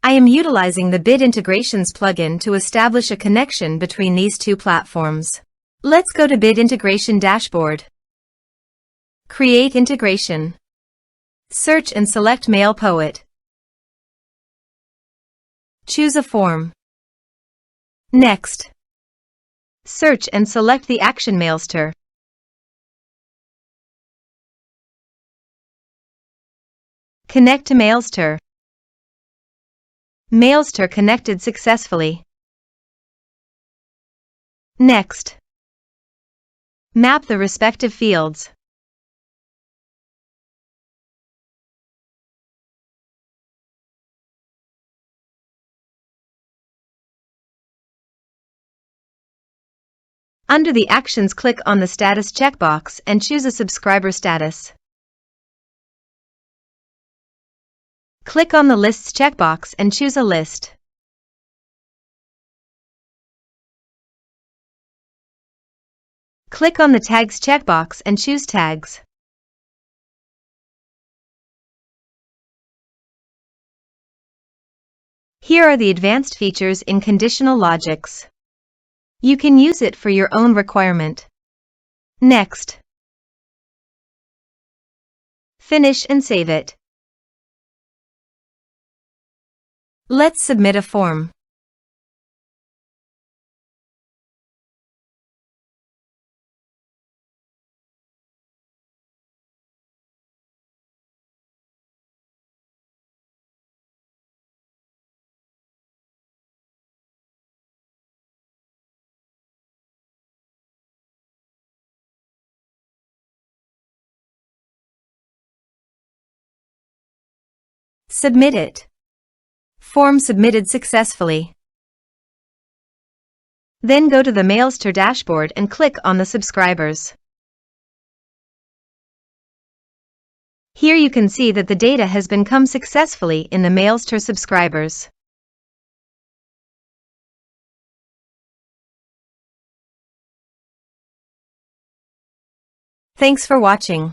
I am utilizing the Bid Integrations plugin to establish a connection between these two platforms. Let's go to Bid Integration Dashboard. Create integration. Search and select MailPoet. Choose a form. Next. Search and select the action Mailster. Connect to Mailster. Mailster connected successfully. Next. Map the respective fields. Under the actions, click on the status checkbox and choose a subscriber status. Click on the Lists checkbox and choose a list. Click on the Tags checkbox and choose Tags. Here are the advanced features in conditional logics. You can use it for your own requirement. Next. Finish and save it. Let's submit a form. Submit it. Form submitted successfully. Then go to the Mailster dashboard and click on the subscribers. Here you can see that the data has been come successfully in the Mailster subscribers. Thanks for watching.